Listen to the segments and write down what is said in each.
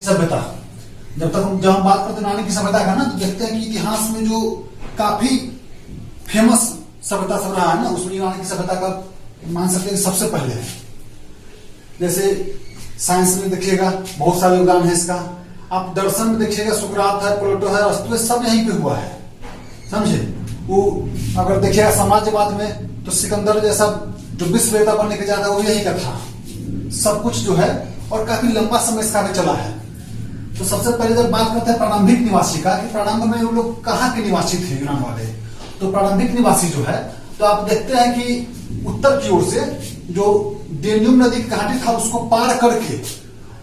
सभ्यता। जब हम बात करते हैं यूनानी की सभ्यता का ना, तो देखते हैं कि इतिहास में जो काफी फेमस सभ्यता सब रहा है ना, उसमें यूनानी की सभ्यता का मान सकते हैं सबसे पहले है। जैसे साइंस में देखिएगा बहुत सारे योगदान है इसका। आप दर्शन में देखिएगा सुकरात है, प्लेटो है, अरस्तु है, सब यहीं पे हुआ है, समझे। वो अगर देखिएगा साम्राज्यवाद में तो सिकंदर जैसा जो विश्व नेता बनने के ज्यादा वो यही का था, सब कुछ जो है, और काफी लंबा समय इसका भी चला है। तो सबसे पहले जब बात करते हैं प्रारंभिक निवासी का, कि प्रारंभ में वो लोग कहाँ के निवासी थे यूनान वाले, तो प्रारंभिक निवासी जो है, तो आप देखते हैं कि उत्तर की ओर से जो डेन्यूब नदी की घाटी था उसको पार करके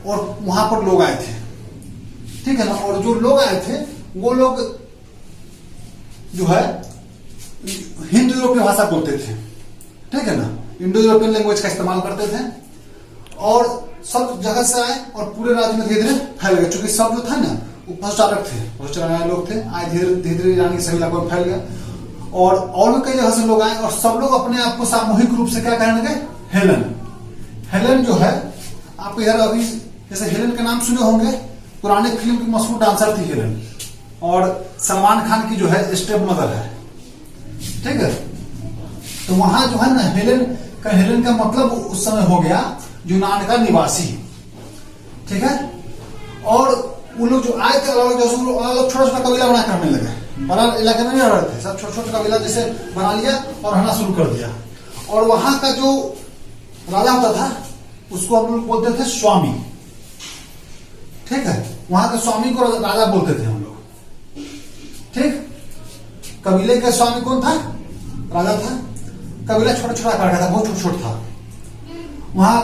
और वहां पर लोग आए थे, ठीक है ना। और जो लोग आए थे वो लोग जो है हिंदू यूरोपीय भाषा बोलते थे, ठीक है ना, इंडो यूरोपियन लैंग्वेज का इस्तेमाल करते थे, और सब जगह से आए और पूरे राज्य में धीरे धीरे फैल गए। क्योंकि सब जो था ना वो पशुचारक थे, पशुचारण लोग थे, आए धीरे धीरे ईरानी सभी इलाकों में फैल गए, और भी कई जगह से लोग आए, और सब लोग अपने आप को सामूहिक रूप से क्या कहने लगे, हेलन। हेलन जो है, आप इधर अभी जैसे हेलन का नाम सुने होंगे, पुराने फिल्म की मशहूर डांसर थी हेलन, और सलमान खान की जो है स्टेप मदर है, ठीक है। तो वहां जो है ना हेलन का मतलब उस समय हो गया यूनान का निवासी, ठीक है। और वो लोग जो आए थे अलग छोटा छोटा कबीला बना करने लगे, बड़ा इलाके में नहीं रह रहे थे, सब छोटा छोटा कबीला जैसे बना लिया और रहना शुरू कर दिया। और वहां का जो राजा होता था उसको हम लोग बोलते थे स्वामी, ठीक है। वहां के स्वामी को राजा बोलते थे हम लोग, ठीक। कबीले का स्वामी कौन था, राजा था। कबीला छोटा छोटा करके था, बहुत छोटा छोटा था। वहां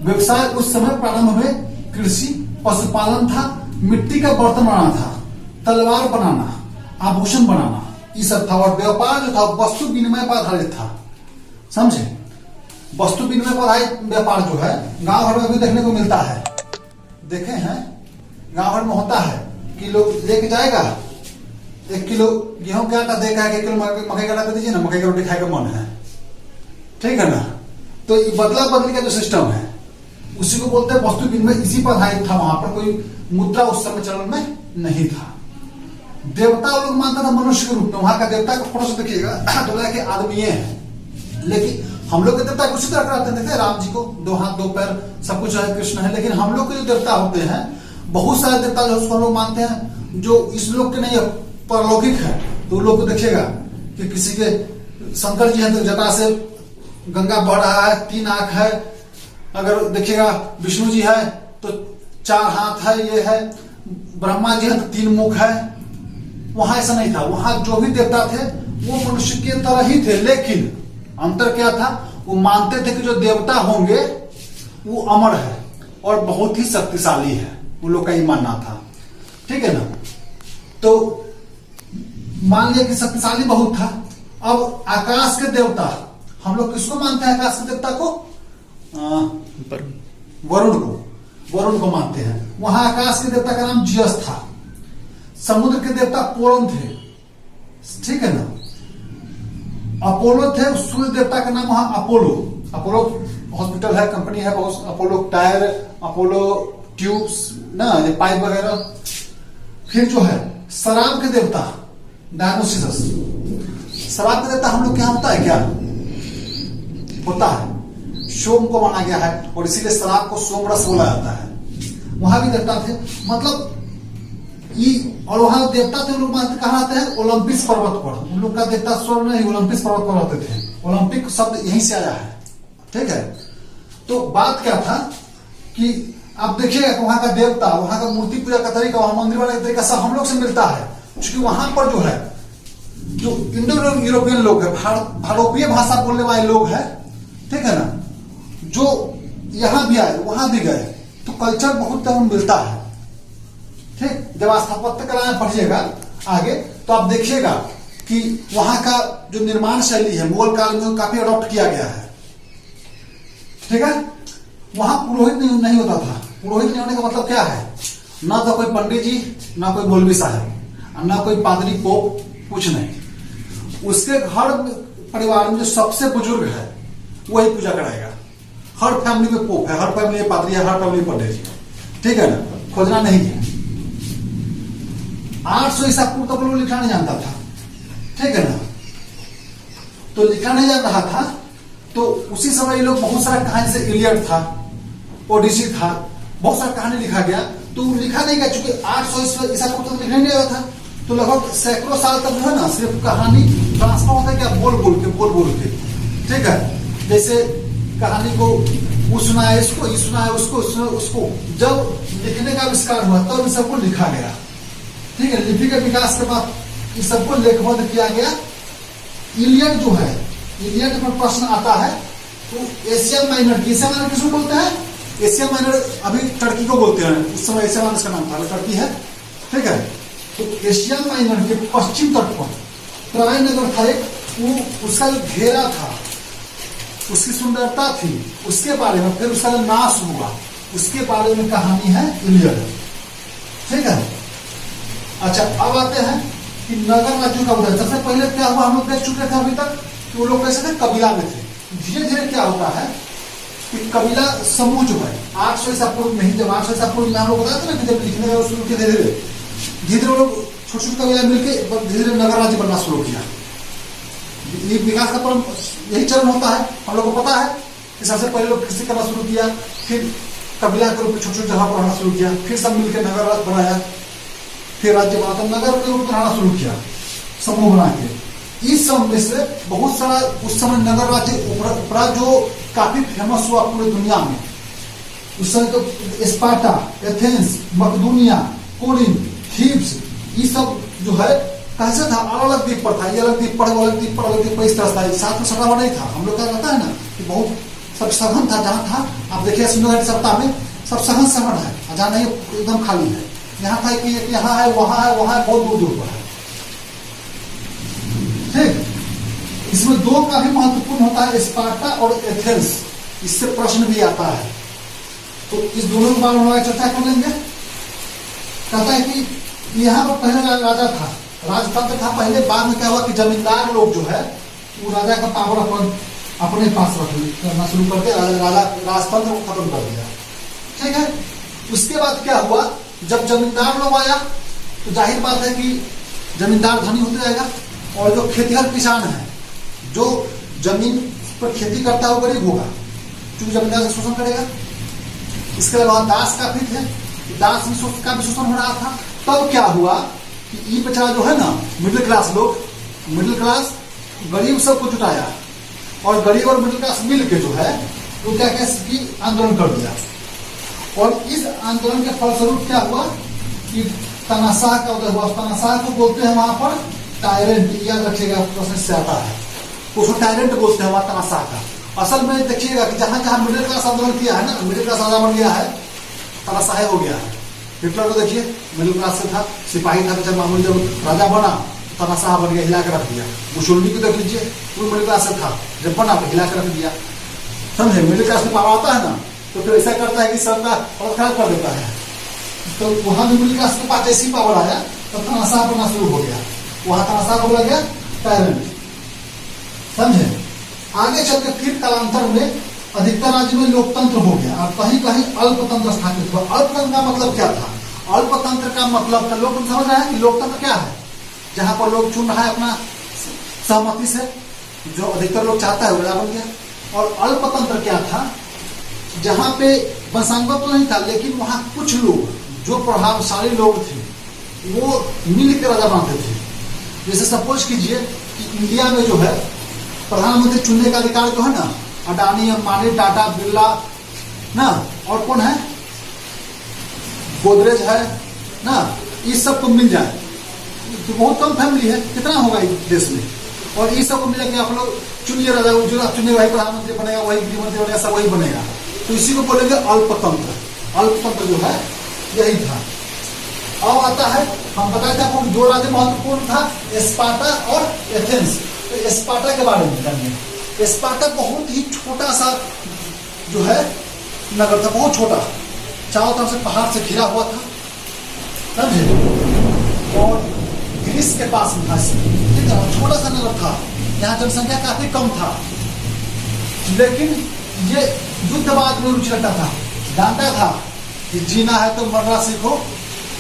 व्यवसाय उस समय प्रारंभ में कृषि, पशुपालन था, मिट्टी का बर्तन बनाना था, तलवार बनाना, आभूषण बनाना, ये सब था। और व्यापार जो था वस्तु विनिमय पर आधारित था, समझे। वस्तु विनिमय पर आधारित व्यापार जो है गांव भर में भी देखने को मिलता है, देखे हैं गांव भर में होता है कि लोग लेके जाएगा 1 किलो गेहूं का आटा देगा, 1 किलो मकई का आटा दीजिए ना, मकई की रोटी खाए का मन है, ठीक है ना। तो ये बदला बदली का जो सिस्टम है उसी को बोलते हैं वस्तु विनिमय। इसी पर आधारित था, वहां पर कोई मुद्रा उस समय चलन में नहीं था। देवता लोग मानता था मनुष्य के रूप में, वहां का देवता का फोटो से देखिएगा तो लगा कि आदमी है, लेकिन हम लोग के देवता को उसी तरह कराते थे, राम जी को 2 हाथ 2 पैर सब कुछ है, कृष्ण है। लेकिन हम लोग के जो देवता होते हैं, बहुत सारे देवता जो उसको लोग मानते हैं जो इस लोग के नहीं है, परलौकिक है। तो लोग को देखिएगा कि किसी के शंकर जी है तो जटा से गंगा बह रहा है, 3 आंख है। अगर देखिएगा विष्णु जी है तो 4 हाथ है, ये है। ब्रह्मा जी है तो 3 मुख है। वहां ऐसा नहीं था, वहां जो भी देवता थे वो मनुष्य की तरह ही थे, लेकिन अंतर क्या था, वो मानते थे कि जो देवता होंगे वो अमर है और बहुत ही शक्तिशाली है, उन लोग का ही मानना था, ठीक है ना। तो मान लिया कि शक्तिशाली बहुत था। अब आकाश के देवता, हम लोग किसको मानते हैं आकाश के देवता को, वरुण को मानते हैं। वहां आकाश के देवता का नाम जियस था। समुद्र के देवता पोरन थे, ठीक है ना। अपोलो थे, सूर्य देवता का नाम वहां अपोलो हॉस्पिटल है, कंपनी है बहुत, अपोलो टायर, अपोलो ट्यूब्स ना, ये पाइप वगैरह। फिर जो है शराब के देवता डायनोसिस। शराब का देवता हम लोग क्या होता है, क्या होता है, सोम को माना गया है, और इसीलिए शराब को सोमरस बोला जाता है। वहां भी देवता थे, मतलब और वहां देवता थे, लोग मानते कहा जाते हैं ओलंपिस पर्वत पर। उन लोग का देवता स्वर्ग नहीं, ओलंपिस पर्वत पर रहते थे। ओलंपिक शब्द यहीं से आया है, ठीक है। तो बात क्या था कि आप देखिएगा कि वहां का देवता, वहां का मूर्ति पूजा का तरीका, वहां मंदिर वाले का तरीका सब हम लोग से मिलता है। क्योंकि वहां पर जो है जो इंडो यूरोपियन लोग है, भारतीय भाषा बोलने वाले लोग है, ठीक है ना, जो यहां भी आए वहां भी गए, तो कल्चर बहुत तरह मिलता है, ठीक। जब स्थापत्य कला में पढ़िएगा आगे तो आप देखिएगा कि वहां का जो निर्माण शैली है मुगल काल में काफी अडॉप्ट किया गया है, ठीक है। वहां पुरोहित नहीं होता था। पुरोहित नहीं होने का मतलब क्या है, ना तो कोई पंडित जी, ना कोई मौलवी साहब, ना कोई पादरी पोप, कुछ नहीं। उसके घर परिवार में जो सबसे बुजुर्ग है वही पूजा कराएगा। हर फैमिली में पोप है, हर फैमिली में पादरी है, हर फैमिली में पंडित जी, ठीक है ना। खोजना नहीं है। 800 ईसा पूर्व तक लोग लिखना नहीं जानता था, ठीक है ना। तो लिखा नहीं जान रहा था, तो उसी समय ये लोग बहुत सारा कहानी, से इलियड था, ओडिसी था, बहुत सारा कहानी लिखा गया। तो लिखा नहीं गया चूंकि 800 ईसा पूर्व तक लिखा नहीं गया था, तो लगभग सैकड़ों साल तक जो है ना सिर्फ कहानी ट्रांसफर होता है क्या, बोल बोल के, ठीक है। जैसे कहानी को वो सुनाया इसको, ये सुनाया उसको। जब लिखने का आविष्कार हुआ तब इन सबको लिखा गया, ठीक है। लिपि के विकास के बाद इस सबको लेखबद्ध किया गया। इलियड जो है, इलियड पर प्रश्न आता है तो एशिया माइनर किसको बोलते हैं? एशिया माइनर अभी टर्की को बोलते हैं, उस समय एशिया माइनर का नाम था, टर्की है, ठीक है। तो एशिया माइनर के पश्चिम तट पर ट्राय नगर था एक, वो उसका जो घेरा था, उसकी सुंदरता थी, उसके बारे में, फिर उसका नाश हुआ, उसके बारे में कहानी है इलियड, ठीक है। अच्छा, अब आते हैं कि नगर राज्यों का उदय। सबसे पहले क्या हुआ, हम लोग देख चुके थे अभी तक कि वो लोग कैसे थे, कबीला में थे। धीरे धीरे क्या होता है कि कबीला समूह जो है 800 ईसा पूर्व में ही, जब 800 ईसा पूर्व में हम लोग बताते ना कि जब लिखने का शुरू किया, धीरे धीरे लोग छोटे छोटे कबीला मिलकर धीरे धीरे नगर राज्य बनना शुरू किया। ये विकास का परम यही चरण होता है, हम लोग को पता है कि सबसे पहले लोग कृषि करना शुरू किया, फिर कबीला के रूप में छोटे छोटे जगह पर रहना शुरू किया, फिर सब मिलकर नगर बनाया, फिर राज्य बना, तो नगर के रूप में रहना शुरू किया समूह बना के। इस सब में से बहुत सारा उस समय नगर राज्य उपरा जो काफी फेमस हुआ पूरी दुनिया में। उस समय तो स्पार्टा, एथेंस, मकदूनिया, कोरिन, थीब्स, ये सब जो है कैसे था, अलग अलग द्वीप पर था। ये अलग द्वीप पर, अलग द्वीप पर, अलग द्वीप पर, इस तरह था, साथ में सटा हुआ नहीं था। हम लोग क्या कहता है ना कि बहुत सब सघन था, जहाँ था आप देखिए सिंधु सप्ताह में सब सघन है, जहाँ नहीं एकदम खाली है। यहाँ था कि यहाँ है, वहां है, वहां है, बहुत दूर दूर पर है, ठीक। इसमें दो का भी महत्वपूर्ण होता है, स्पार्टा और एथेंस। इससे प्रश्न भी आता है, तो इस दोनों के बारे में चर्चा कर लेंगे। कहता है कि यहाँ पर पहले राजा था, राजतंत्र था पहले, बाद में क्या हुआ कि जमींदार लोग जो है वो राजा का पावर अपने पास रखना शुरू करके राजा राजतंत्र को खत्म कर दिया, ठीक है। उसके बाद क्या हुआ, जब जमींदार लोग आया तो जाहिर बात है कि जमींदार धनी होते जाएगा, और जो खेतीहर किसान है, जो जमीन पर खेती करता है वो गरीब होगा, क्योंकि जमींदार से शोषण करेगा। इसके अलावा दास काफी थे, दास का भी शोषण हो रहा था। तब क्या हुआ कि ये बेचारा जो है ना, मिडिल क्लास लोग, मिडिल क्लास गरीब सबको जुटाया, और गरीब और मिडिल क्लास मिल के जो है वो क्या आंदोलन कर दिया। और इस आंदोलन के फलस्वरूप क्या हुआ कि तानाशाह का उदय हुआ। तानाशाह को बोलते हैं वहां पर टायरेंट, याद रखिएगा, प्रश्न से आता है, उसको टायरेंट बोलते हैं वहां तानाशाह का। असल में देखिएगा कि जहां जहां मिडिल क्लास आंदोलन किया है ना, मिडिल क्लास राजा बन गया है, तानाशाह हो गया है। हिटलर को देखिए मिडिल क्लास से था, सिपाही था, जब मामूली जब राजा बना तानाशाह बन गया, हिला कर रख दिया। मुसोलिनी को देख लीजिए, वो मिडिल क्लास से था, जब बना तो हिला कर रख दिया, समझे। मिडिल क्लास में पावर आता है ना, तो फिर ऐसा करता है कि सरकार और खराब कर देता है। तो वहां भी मिडिल क्लास के पास जैसी पावर आया तो तानाशाह बनना शुरू हो गया, वहां तानाशाह बोला गया टायरेंट, समझे। आगे चल के फिर कालांतर में अधिकतर राज्य में लोकतंत्र हो गया, और कहीं कहीं अल्पतंत्र स्थापित हुआ। अल्पतंत्र का मतलब क्या था? अल्पतंत्र का मतलब था, लोग समझ रहे हैं कि लोकतंत्र क्या है, जहां पर लोग चुन रहा है अपना सहमति से, जो अधिकतर लोग चाहता है वो राजा बन गया। और अल्पतंत्र क्या था? जहां पे वंशानुगत तो नहीं था, लेकिन वहां कुछ लोग जो प्रभावशाली लोग थे वो मिल के राजा बनाते थे। जैसे सपोज कीजिए कि इंडिया में जो है प्रधानमंत्री चुनने का अधिकार जो है ना, अडानी, अंबानी, टाटा, बिरला ना, और कौन है, गोदरेज है ना, इस सब को मिल जाए तो बहुत कम फैमिली है, कितना होगा इस देश में, और इस सब को मिला के आप लोग चुनिए राजा, जो आप चुनिए वही प्रधानमंत्री बनेगा, वही गृहमंत्री बनेगा, सब वही बनेगा। तो इसी को बोलेंगे अल्पतंत्र। अल्पतंत्र जो है यही था। अब आता है, हम बताए थे आपको दो राज्य महत्वपूर्ण था, स्पार्टा और एथेंस। तो स्पार्टा के बारे में जानिए। स्पार्टा बहुत ही छोटा सा जो है नगर था, बहुत छोटा, चारों तरफ से पहाड़ से घिरा हुआ था, समझे, और ग्रीस के पास में था, ठीक है, छोटा सा नगर था, यहाँ जनसंख्या काफी कम था, लेकिन ये युद्धवाद में रुचि रखता था, जानता था कि जीना है तो मरना सीखो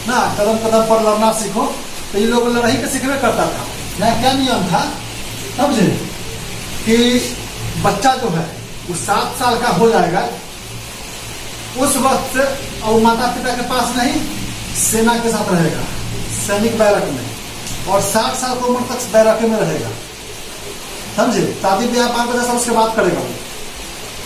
ना, कदम कदम पर लड़ना सीखो। तो ये लोग लड़ाई के सीखने करता था। यहाँ क्या नियम था समझे, कि बच्चा जो है वो 7 साल का हो जाएगा उस वक्त से, और माता पिता के पास नहीं, सेना के साथ रहेगा, सैनिक बैरक में, और 60 साल की उम्र तक बैरक में रहेगा। समझे, शादी ब्याह 5 बजे उसके बाद करेगा वो।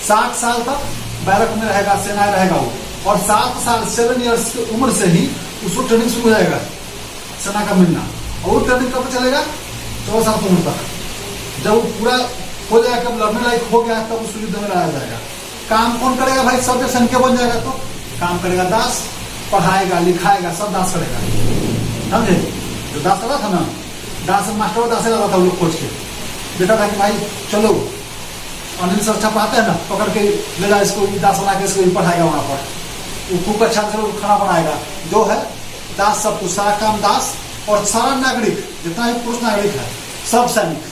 60 साल तक बैरक में रहेगा, सेना रहेगा वो, और 7 साल 7 ईयर्स की उम्र से ही उसको ट्रेनिंग शुरू हो जाएगा सेना का मिलना। और ट्रेनिंग कब चलेगा? 14 साल की उम्र तक। जब वो पूरा हो जाएगा, कब लड़ने लायक हो गया, तब उसको युद्ध में लाया जाएगा। काम कौन करेगा भाई? सब सैनिक बन जाएगा तो काम करेगा दास, पढ़ाएगा लिखाएगा सब दास करेगा। समझे, जो दास लगा था ना, दास मास्टर दास लगा था, वो लोग खोज के बेटा था कि भाई चलो अनिल सर अच्छा पढ़ाते हैं ना, पकड़ के ले जाए इसको, दास बना के इसको पढ़ाएगा वहां पर, वो खूब अच्छा से खाना बनाएगा। जो है दास, सब कुछ सारा काम दास, और सारा नागरिक जितना भी पुरुष नागरिक है सब सैनिक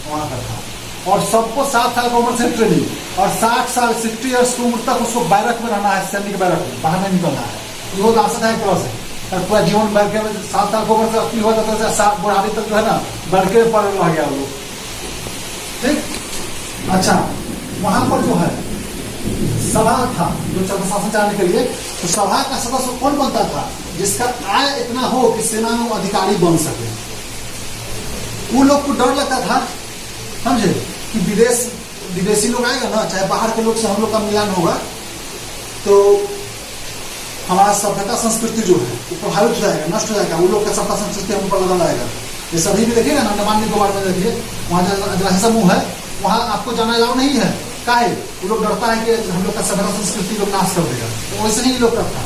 वहां पर था। और सबको 7 साल की उम्र से ट्रेनिंग, और 60 साल 60 ईयर्स की उम्र तक उसको बैरक में रहना है, सैनिक बैरक में, बाहर नहीं निकलना है। वो लाशत है एक तरह से, और पूरा जीवन बैठ के 7 साल की उम्र से अपनी हो जाता है, बुढ़ापे तक जो है ना बैठ के पड़ रह गया वो। ठीक, अच्छा, वहां पर जो है सभा था जो शासन चलाने के लिए, तो सभा का सदस्य कौन बनता था? जिसका आय इतना हो कि सेना में अधिकारी बन सके। वो लोग को डर लगता था, समझे, कि विदेशी लोग आएगा ना, चाहे बाहर के लोग से हम लोग का मिलान होगा तो हमारा सभ्यता संस्कृति जो है वो प्रभावित हो जाएगा, नष्ट हो जाएगा। वो लोग का सभ्यता संस्कृति हम पर बदल आएगा। ये सभी भी देखिएगा ना, अंडमान निकोबार में देखिए, वहाँ आदिवासी समूह है, वहाँ आपको जाना अलाउ नहीं है। काहे? वो लोग डरता है कि हम लोग का सभ्यता संस्कृति लोग नाश कर देगा। तो वैसे नहीं लोग करता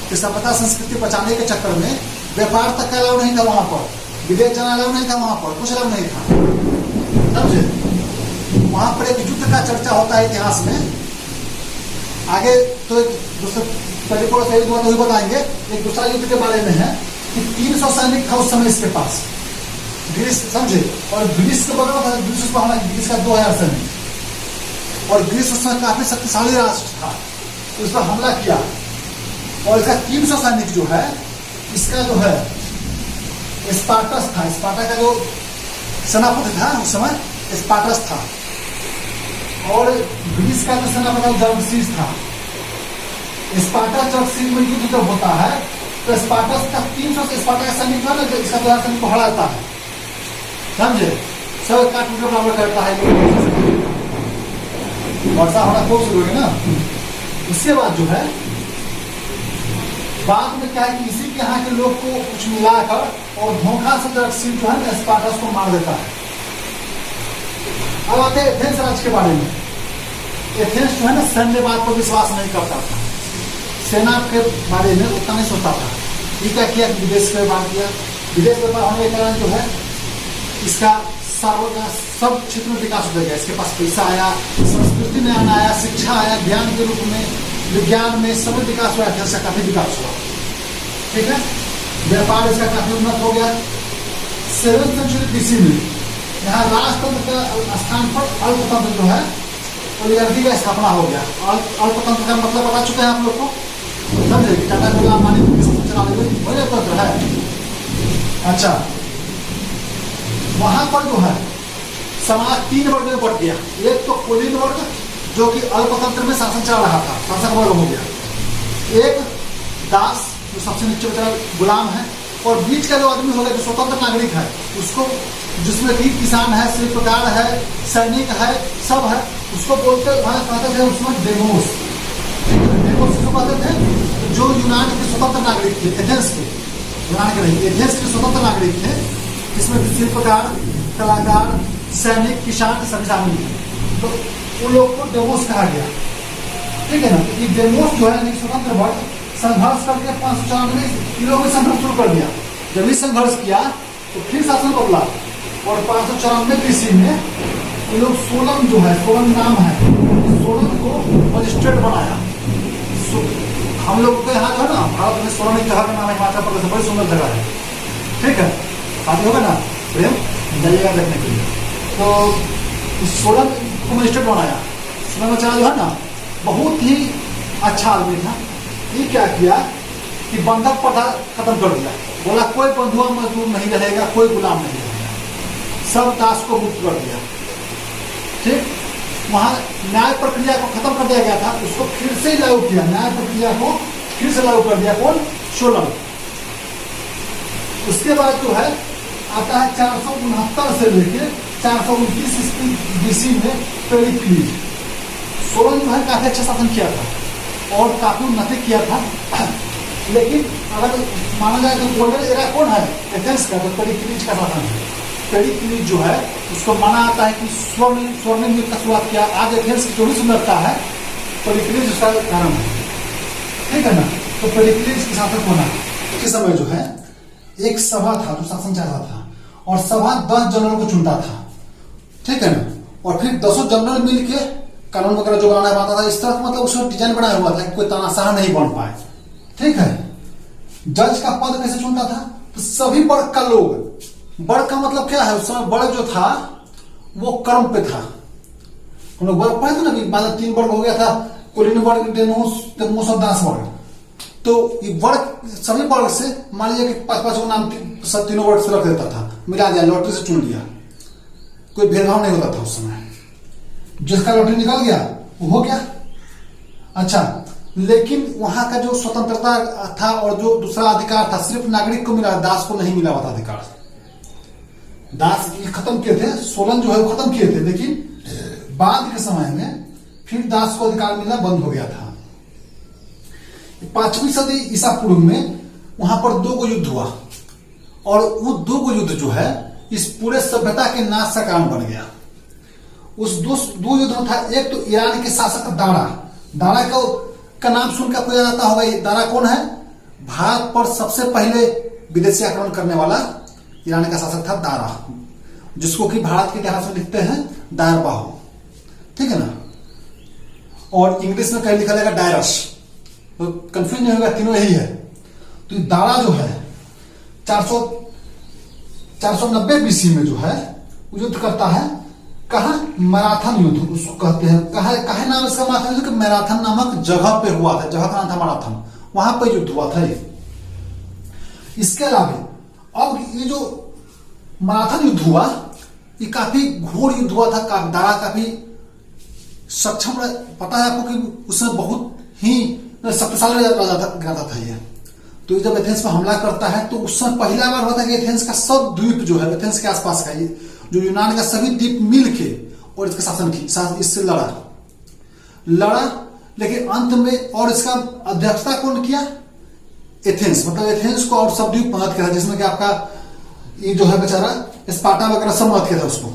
कि सभ्यता संस्कृति बचाने के चक्कर में व्यापार तक का अलाउ नहीं था वहां पर, विदेश जाना अलाउ नहीं था वहां पर, कुछ अलाउ नहीं था। समझे, वहां पर एक युद्ध का चर्चा होता है इतिहास में, आगे तो वही बताएंगे। एक दूसरा युद्ध के बारे में है कि 300 सैनिक था उस समय इसके पास, ग्रीस, समझे, और ग्रीस के बगल में ग्रीस का 2000 सैनिक, और ग्रीस उस समय काफी शक्तिशाली राष्ट्र था, उस पर हमला किया। और इसका 300 सैनिक जो है, इसका जो है स्पार्टस था, स्पार्टा का जो सेनापति था उस समय स्पार्टस था, और ग्रीस का जो सेनापति जर्सिस था। स्पार्टस जर्सिस में युद्ध जब होता है तो स्पार्टस का 300 स्पार्टा का सैनिक था ना, इसका 2000 सैनिक को हराता है। समझे, सब काट के बराबर करता है, वर्षा होना खूब शुरू है ना। उसके बाद जो है बाद में क्या है कि इसी के यहाँ के लोग को कुछ मिलाकर और धोखा से जर्सिस जो है ना स्पार्टस को मार देता है। अब आते हैं एथेंस राज्य के बारे में। एथेंस जो है ना सैन्यवाद पर विश्वास नहीं करता था, सेना के बारे में उतना नहीं सोचता था। ये क्या किया कि विदेश का व्यापार किया। विदेश व्यापार होने के कारण जो है इसका सब क्षेत्र में विकास हो गया। इसके पास पैसा आया, संस्कृति में आया, शिक्षा आया, ज्ञान के रूप में, विज्ञान में सब विकास हुआ, एथेंस का काफी विकास हुआ। ठीक है, व्यापार इसका काफी उन्नत हो गया। 7वीं सेंचुरी BC में यहाँ राजतंत्र का स्थान पर अल्पतंत्र जो है ओलिगार्की का स्थापना हो गया। अल्पतंत्र का मतलब बता चुके हैं आप लोग को, समझे, टाटा बिरला अंबानी तंत्र है। अच्छा, वहां पर जो है समाज 3 वर्ग में बढ़ गया। एक तो कुलीन वर्ग जो कि अल्पतंत्र में शासन चला रहा था, शासक वर्ग हो गया। एक दास जो सबसे नीचे बेचारा गुलाम है, और बीच का जो आदमी होगा जो स्वतंत्र नागरिक है, उसको, जिसमें भी किसान है, शिल्पकार है, सैनिक है, सब है, उसको बोलते कहते थे उसमें डेमोस। डेमोस किसको कहते थे? जो यूनान के स्वतंत्र नागरिक थे, एथेंस के, यूनान के नहीं, एथेंस के स्वतंत्र नागरिक थे, जिसमें शिल्पकार, कलाकार, सैनिक, किसान सभी शामिल थे। तो उन लोग को डेमोस कहा गया। ठीक है ना, ये डेमोस जो है स्वतंत्र वर्ग संघर्ष करके 594 लोगों ने संघर्ष शुरू कर दिया। जब भी संघर्ष किया तो फिर शासन बदला, और 594 BC में ये लोग सोलन जो है, सोलन नाम है, सोलन को मजिस्ट्रेट बनाया। हम लोग के यहाँ जो है ना भारत में सोलन एक जगह का नाम है, हिमाचल प्रदेश में बड़ी सुंदर जगह है। ठीक है, शादी होगा ना प्रेम जाइएगा देखने के लिए। तो सोलन को मजिस्ट्रेट बनाया। सोलन बेचारा जो है ना बहुत ही अच्छा आदमी था, ये क्या किया कि बंधक प्रथा खत्म कर दिया। बोला कोई बंधुआ मजदूर नहीं रहेगा, कोई गुलाम नहीं रहेगा, सब दास को मुक्त कर दिया। ठीक, वहां न्याय प्रक्रिया को खत्म कर दिया गया था, उसको फिर से लागू किया, न्याय प्रक्रिया को फिर से लागू कर दिया। कौन? सोलन। उसके बाद जो है आता है 469 से लेके 429 ईस्वी BC में पेरिक्लीज। सोलन जो है काफी अच्छा शासन किया था और काफी उन्नति किया था। लेकिन अगर माना जाए तो गोल्डन एरा कौन है? एथेंस का, तो पेरिक्लीज का शासन है। पेरिक्लीज जो है उसको माना जाता है कि स्वर्णिम युग का शुरुआत किया। आज एथेंस की जो भी सुंदरता है पेरिक्लीज उसका कारण है। ठीक है ना? तो पेरिक्लीज के शासक होना उसी समय जो है एक सभा था जो शासन चाहता था, और सभा 10 जनरल को चुनता था। ठीक है ना? और फिर 10 जनरल मिलके कानून वगैरह जो बनाना था इस तरह, मतलब उसमें डिजाइन बनाया हुआ था कि कोई तानाशाह नहीं बन पाए। ठीक है? जज का पद कैसे चुनता था? तो सभी वर्ग का लोग, वर्ग का मतलब क्या है? उस समय वर्ग जो था वो कर्म पे था। हम लोग वर्ग पढ़े थे ना कि बाद 3 वर्ग हो गया था, कुलीन वर्ग, डेमोस और दास वर्ग। तो ये वर्ग, सभी वर्ग से मान लीजिए कि 5-5 को नाम सब तीनों वर्ग से रख देता था, मिला दिया, लॉटरी से चुन लिया, कोई भेदभाव नहीं होता था उस समय। जिसका लॉटरी निकल गया वो हो गया। अच्छा, लेकिन वहां का जो स्वतंत्रता था और जो दूसरा अधिकार था सिर्फ नागरिक को मिला, दास को नहीं मिला हुआ था अधिकार। दास ये खत्म किए थे, सोलन जो है वो खत्म किए थे, लेकिन बाद के समय में फिर दास को अधिकार मिलना बंद हो गया था। 5वीं सदी ईसा पूर्व में वहां पर 2 युद्ध हुआ, और वो 2 युद्ध जो है इस पूरे सभ्यता के नाश का कारण बन गया। उस 2 युद्ध में था, एक तो ईरान के शासक दारा का नाम सुनकर कोई आता होगा। दारा कौन है? भारत पर सबसे पहले विदेशी आक्रमण करने वाला ईरान का शासक था दारा, जिसको कि भारत के इतिहास में लिखते हैं दायर बाहु। ठीक है ना? और इंग्लिश में कहीं लिखा जाएगा डायरस, तो कंफ्यूज नहीं होगा, तीनों यही है। तो दारा जो है 490 BC में जो है युद्ध करता है। कहा? मैराथन युद्ध उसको कहते हैं। कहा नाम इसका मैराथन युद्ध? मैराथन नामक जगह पे हुआ था, जगह का नाम था मैराथन, वहां पे युद्ध हुआ था ये। इसके अलावा अब ये जो मैराथन युद्ध हुआ ये काफी घोर युद्ध हुआ था। दारा काफी सक्षम, पता है आपको कि उसमें बहुत ही शक्तिशाली राजा था ये। तो जब एथेंस पर हमला करता है तो उस समय पहला बार होता है कि एथेंस का सब द्वीप जो है, एथेंस के आसपास का जो यूनान का सभी द्वीप मिल के और इसका शासन की इससे लड़ा, लेकिन अंत में, और इसका अध्यक्षता कौन किया? एथेंस। मतलब एथेंस को और सब द्वीप मदद किया, जिसमें कि आपका ये जो है बेचारा स्पार्टा वगैरह सब मदद किया था उसको।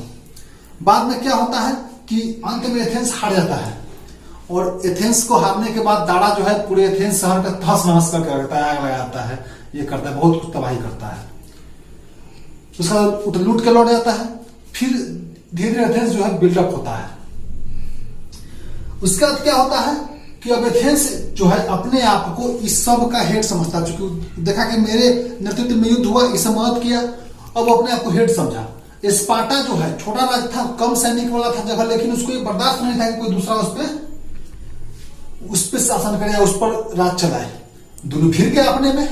बाद में क्या होता है कि अंत में एथेंस हार जाता है, और एथेंस को हारने के बाद दारा जो है पूरे एथेंस शहर का तहस नहस करके रखता है, आग लगाता है, ये करता है, बहुत कुछ तबाही करता है। उसका लूट के लौट जाता है। फिर धीरे धीरे एथेंस जो है बिल्डअप होता है। उसके बाद क्या होता है कि अब एथेंस जो है अपने आप को इस सब का हेड समझता, चूंकि देखा कि मेरे नेतृत्व में युद्ध हुआ, इसे मदद किया, अब अपने आप को हेड समझा। स्पार्टा जो है छोटा राज्य था, कम सैनिक वाला था जगह, लेकिन उसको ये बर्दाश्त नहीं था कि कोई दूसरा उस पर शासन करे या उस पर राज चलाए। दोनों फिर गए अपने में,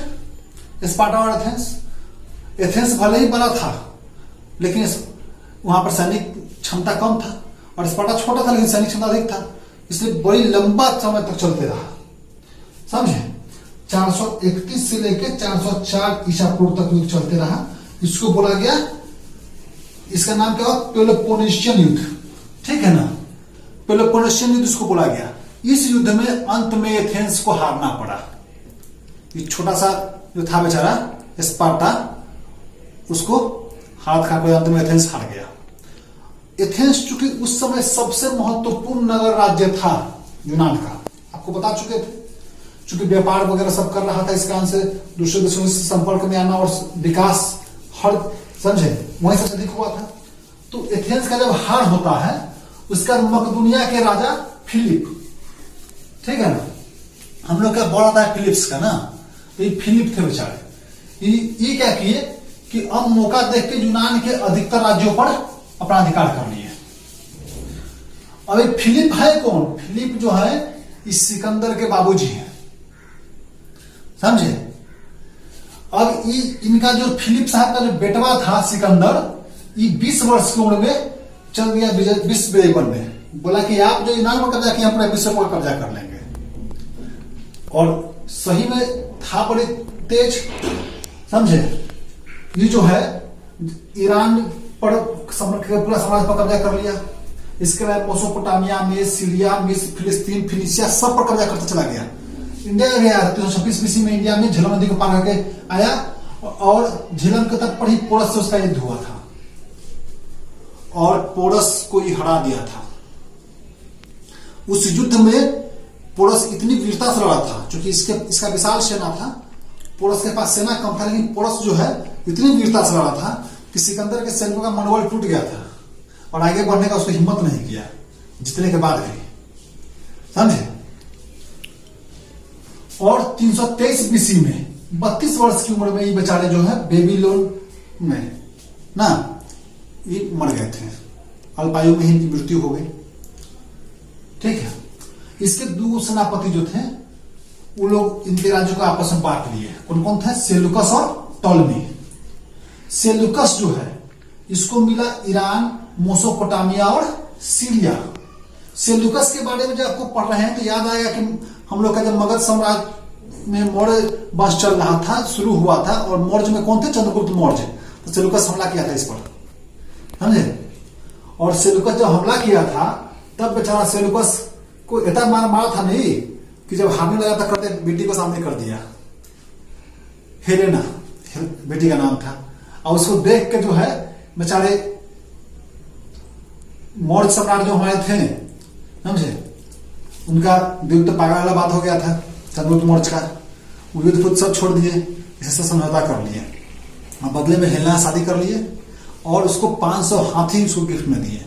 स्पार्टा और एथेंस। एथेंस भले ही बड़ा था लेकिन वहां पर सैनिक क्षमता कम था, और स्पार्टा छोटा था लेकिन सैनिक क्षमता अधिक था, इसलिए बड़ी लंबा समय तक चलते रहा। समझे? 431 से लेकर 404 ईसा पूर्व तक युद्ध चलते रहा। इसको बोला गया, इसका नाम क्या हुआ? पेलोपोनेशियन युद्ध। ठीक है ना? पेलोपोनेशियन युद्ध इसको बोला गया। इस युद्ध में अंत में एथेंस को हारना पड़ा। ये छोटा सा जो था बेचारा स्पार्टा, उसको हाथ खा कर अंत में एथेंस हार गया। एथेंस चूंकि उस समय सबसे महत्वपूर्ण नगर राज्य था यूनान का, आपको बता चुके थे, चूंकि व्यापार वगैरह सब कर रहा था, इस कारण से दूसरे देशों से संपर्क में आना और विकास हर समझे वहीं से अधिक हुआ था। तो एथेंस का जब हार होता है, उसका मकदूनिया के राजा फिलिप, ठीक है ना, हम लोग का बड़ा था फिलिप्स का ना, तो ये फिलिप थे बेचारे। ये क्या किए कि अब मौका देख के यूनान के अधिकतर राज्यों पर अपना अधिकार कर लिए। अब फिलिप है कौन? फिलिप जो है इस सिकंदर के बाबूजी हैं। समझे। अब इनका जो फिलिप साहब का जो बेटवा था सिकंदर, ये 20 वर्ष की उम्र में चल गया विश्व विजय बनने, बोला कि आप जो ईरान पर कब्जा किया, पूरा विश्व पर कब्जा कर लेंगे। और सही में था बड़े तेज, समझे। ये जो है ईरान पर पूरा समाज पर कब्जा कर लिया। इसके अलावा मेसोपोटामिया में, सीरिया में, फिलिस्तीन, फिनिशिया सब पर कब्जा करता चला गया। इंडिया गया 326 BC में इंडिया में झेलम नदी को पार करके आया और झेलम के तट पर ही पोरस से उसका युद्ध हुआ था और पोरस को ही हरा दिया था। उस युद्ध में पोरस इतनी वीरता से लड़ा था, क्योंकि इसका विशाल सेना था। पोरस के पास सेना कम था, लेकिन पोरस जो है इतनी वीरता से लड़ा था कि सिकंदर के सैनिकों का मनोबल टूट गया था और आगे बढ़ने का उसको हिम्मत नहीं किया, जीतने के बाद भी, समझे। और 323 BC में 32 वर्ष की उम्र में ये बेचारे जो है बेबीलोन में ना ये मर गए थे, अल्पायु में ही इनकी मृत्यु हो गई। ठीक है। इसके दो सेनापति जो थे वो लोग इनके राज्यों को आपस में बांट लिए। कौन कौन थे? सेल्यूकस और टॉलमी। सेल्यूकस जो है इसको मिला ईरान, मेसोपोटामिया और सीरिया। सेल्यूकस के बारे में जब आपको पढ़ रहे हैं तो याद आएगा कि हम लोग का जब मगध साम्राज्य में मौर्य वंश चल रहा था, शुरू हुआ था, और मौर्य में कौन थे? चंद्रगुप्त मौर्य। तो सेल्यूकस हमला किया था इस पर, समझे। और सेल्यूकस जब हमला किया था तब बेचारा सेल्यूकस को इतना मारा था नहीं कि जब हारने लगा था करते बेटी को सामने कर दिया। हेलेना बेटी का नाम था। और उसको देख के जो है बेचारे मौर्य सम्राट जो हमारे थे, समझे, उनका दिल तो पागल वाला बात हो गया था चंद्रगुप्त मौर्य का। वो युद्ध खुद सब छोड़ दिए, इससे समझौता कर लिए और बदले में हेलेना शादी कर लिए और उसको 500 हाथी उसको गिफ्ट में दिए।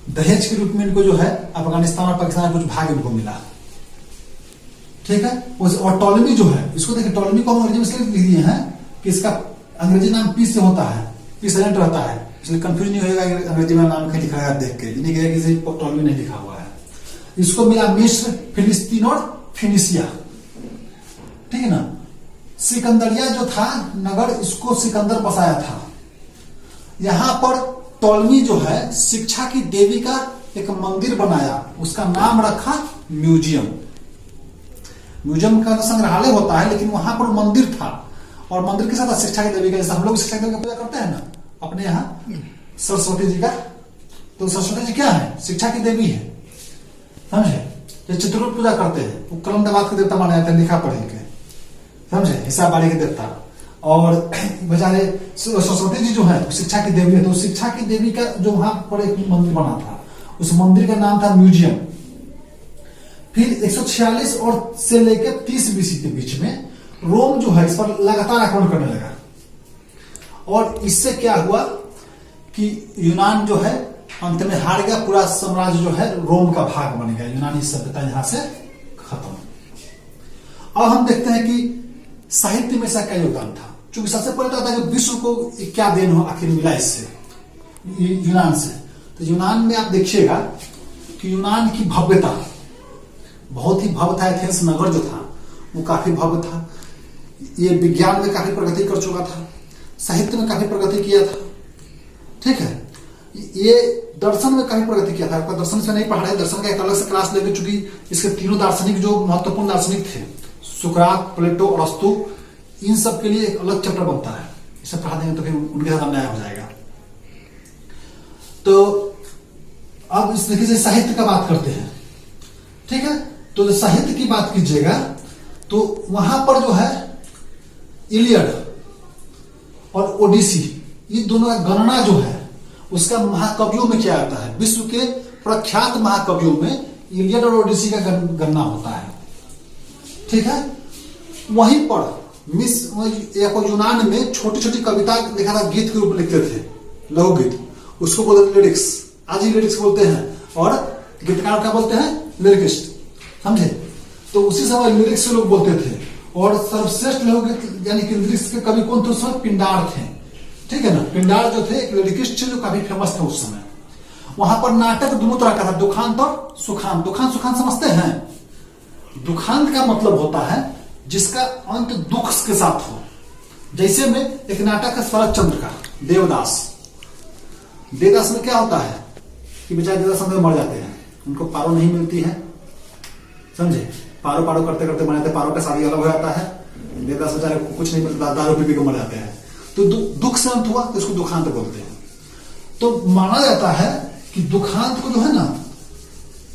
दहेज के रूप में इनको जो है अफगानिस्तान और पाकिस्तान कुछ भाग इनको मिला। ठीक है। और टॉलमी जो है, इसको देखिए, टॉलमी को हम अंग्रेजी में इसलिए लिख दिए हैं कि इसका अंग्रेजी नाम पी से होता है, पी साइलेंट रहता है, इसलिए कंफ्यूज नहीं होगा अंग्रेजी में नाम कहीं लिखा है देख के, नहीं कहेगा किसी टॉलमी नहीं लिखा हुआ है। इसको मिला मिस्र, फिलिस्तीन और फिनिशिया। ठीक है ना। सिकंदरिया जो था नगर, इसको सिकंदर बसाया था। यहां पर टॉलमी जो है शिक्षा की देवी का एक मंदिर बनाया, उसका नाम रखा म्यूजियम। म्यूजियम का संग्रहालय होता है, लेकिन वहां पर मंदिर था और मंदिर के साथ शिक्षा की देवी का, जैसे हम लोग शिक्षा की देवी की पूजा करते हैं ना अपने यहाँ सरस्वती जी का, तो सरस्वती जी क्या है? शिक्षा की देवी है, समझे। जो चित्रकूट पूजा करते हैं वो कलम दमाद के देवता माने जाते हैं, लिखा पढ़े के, समझे, हिसाब बारी के देवता। और बेचारे सरस्वती जी जो है शिक्षा की देवी है, तो शिक्षा की देवी का जो वहां पर एक मंदिर बना था, उस मंदिर का नाम था म्यूजियम। फिर 146 और से लेकर 30 BC के बीच में रोम जो है इस पर लगातार आक्रमण करने लगा और इससे क्या हुआ कि यूनान जो है अंत में हार गया। पूरा साम्राज्य जो है रोम का भाग बन गया, यूनानी सभ्यता यहां से खत्म। अब हम देखते हैं कि साहित्य में इसका क्या योगदान था। क्योंकि सबसे पहले तो आता है कि विश्व को क्या देन हो आखिर मिला इससे, यूनान से। तो यूनान में आप देखिएगा कि यूनान की भव्यता बहुत ही भव्य था। एथेंस नगर जो था वो काफी भव्य था। ये विज्ञान में काफी प्रगति कर चुका था, साहित्य में काफी प्रगति किया था। ठीक है। ये दर्शन में काफी प्रगति किया था। आपका दर्शन से नहीं पढ़ा है, दर्शन का एक अलग से क्लास लेंगे, चूंकि इसके तीनों दार्शनिक जो महत्वपूर्ण दार्शनिक थे, सुकरात, प्लेटो और अरस्तु, इन सब के लिए एक अलग चैप्टर बनता है। इसे पढ़ा देंगे तो फिर उनके साथ अन्याय हो जाएगा। तो अब इस तरीके से साहित्य का बात करते हैं। ठीक है। तो साहित्य की बात कीजिएगा तो वहां पर जो है इलियड और ओडिसी, ये दोनों का गणना जो है उसका महाकवियों में क्या आता है? विश्व के प्रख्यात महाकवियों में इलियड और ओडिसी का गणना होता है। ठीक है। वहीं पर यूनान में छोटी छोटी कविता लिखा था, गीत के रूप में लिखते थे, लघु गीत, उसको बोलते थे लिरिक्स। आज ही लिरिक्स बोलते हैं और गीतकार क्या बोलते हैं? लिरिकिस्ट, समझे। तो उसी समय लिरिक्स लोग बोलते थे। और सर्वश्रेष्ठ लघु गीत यानी कि लिरिक्स के कवि कौन थे उस समय? पिंडार थे। ठीक है ना। पिंडार जो थे एक लिरिकिस्ट थे जो काफी फेमस थे उस समय। वहां पर नाटक दोनों तरह का था, दुखांत और सुखांत। दुखांत सुखांत समझते हैं? दुखांत का मतलब होता है जिसका अंत दुख के साथ हो। जैसे में एक नाटक है शरद चंद्र का देवदास। देवदास में क्या होता है कि बेचारे देवदास समय मर जाते हैं, उनको पारो नहीं मिलती है, समझे, पारो पारो करते करते मर जाते हैं, पारो का शादी अलग हो जाता है, देवदास बेचारे को कुछ नहीं मिलता, दारू पी के मर जाते हैं। तो दुख से अंत हुआ तो इसको दुखांत बोलते हैं। तो माना जाता है कि दुखांत को जो है ना,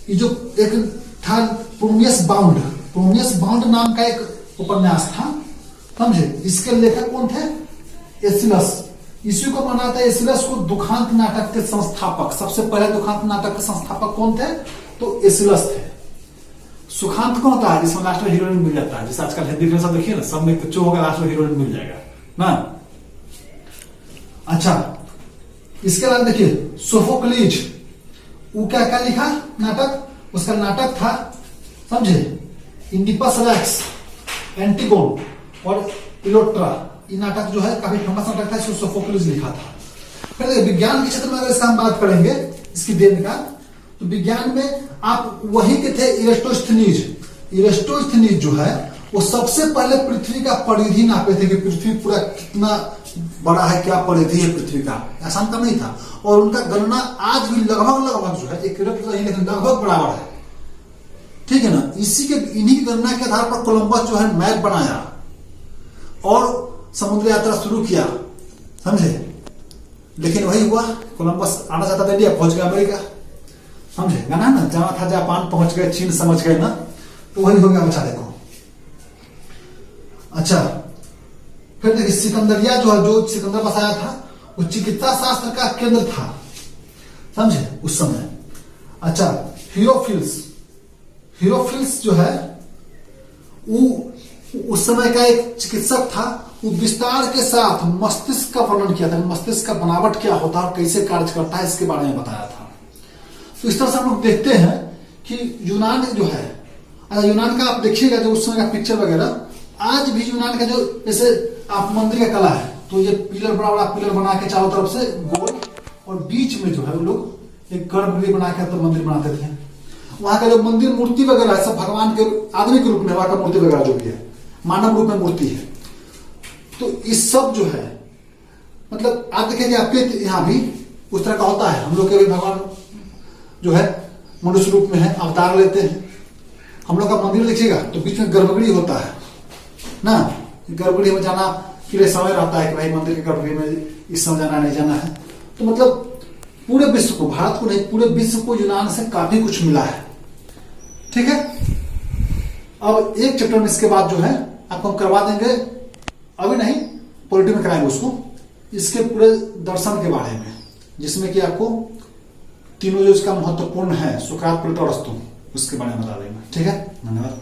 ये जो एक था प्रोमियस बाउंड नाम का एक उपन्यास था, समझे, इसके लेखक कौन थे, एसिलस। इसी को माना था, एसिलस को दुखांत नाटक के संस्थापक, सबसे पहले दुखांत नाटक के संस्थापक कौन थे, तो एसिलस थे। सुखांत कौन होता है, जिसमें लास्ट में हीरोइन मिल जाता है, जैसे आजकल हिंदी फिल्म सब देखिए ना, सब में कुछ होगा लास्ट में हीरोइन मिल जाएगा ना। अच्छा, इसके बाद देखिए सोफोक्लीज, वो क्या क्या लिखा नाटक, उसका नाटक था, समझे, इंडिपस रेक्स, एंटिगोन और इलोट्रा। ये नाटक जो है काफी फेमस नाटक था, इसको सोफोक्लीज लिखा था। फिर विज्ञान के क्षेत्र में अगर इसका हम बात करेंगे, इसकी देन का, तो विज्ञान में आप वही के थे इरेस्टोस्थनीज जो है, वो सबसे पहले पृथ्वी का परिधि नापे थे कि पृथ्वी पूरा कितना बड़ा है, क्या परिधि है पृथ्वी का, आसान काम नहीं था। और उनका गणना आज भी लगभग जो है, एक लेकिन लगभग बराबर है, ठीक है ना। इन्हीं की गणना के आधार पर कोलंबस जो है मैप बनाया और समुद्र यात्रा शुरू किया, समझे। लेकिन वही हुआ, कोलंबस आना चाहता था इंडिया, पहुंच गया अमेरिका, समझे, गाना ना, जाना था जापान, पहुंच गए चीन, समझ गए ना, तो वही हो गया बेचारे को। अच्छा, फिर देखिए सिकंदरिया जो है, जो सिकंदर बसाया था, वो चिकित्सा शास्त्र का केंद्र था, समझे, उस समय। अच्छा, हीरोफिल्स जो है, वो उस समय का एक चिकित्सक था, वो विस्तार के साथ मस्तिष्क का वर्णन किया था, मस्तिष्क का बनावट क्या होता है और कैसे कार्य करता है, इसके बारे में बताया था। तो इस तरह से हम लोग देखते हैं कि यूनान जो है, यूनान का आप देखिएगा जो उस समय का पिक्चर वगैरह, आज भी यूनान का जो, जैसे आप मंदिर का कला है, तो ये पिलर बड़ा बड़ा पिलर बना के चारों तरफ से गोल, और बीच में जो है वो लोग एक गर्भगृह बना के तो मंदिर बनाते थे। वहां का जो मंदिर मूर्ति वगैरह है, सब भगवान के आदमी के रूप में, वहां का मूर्ति वगैरह जो भी है मानव रूप में मूर्ति है। तो इस सब जो है, मतलब आप देखेंगे आपके यहाँ भी उस तरह का होता है। हम लोग के भी भगवान जो है मनुष्य रूप में है, अवतार लेते हैं। हम लोग का मंदिर देखिएगा तो बीच में गर्भगृह होता है ना, गर्भगृह में जाना के लिए समय रहता है कि भाई मंदिर के गर्भगृह में इस समय जाना नहीं जाना है। तो मतलब पूरे विश्व को, भारत को नहीं, पूरे विश्व को यूनान से काफी कुछ मिला है, ठीक है। अब एक चैप्टर में इसके बाद जो है आपको हम करवा देंगे, अभी नहीं, पॉलिटी में कराएंगे उसको, इसके पूरे दर्शन के बारे में, जिसमें कि आपको तीनों जो इसका महत्वपूर्ण है, सुकरात, प्लेटो, अरस्तू, उसके बारे में बता देंगे, ठीक है। धन्यवाद।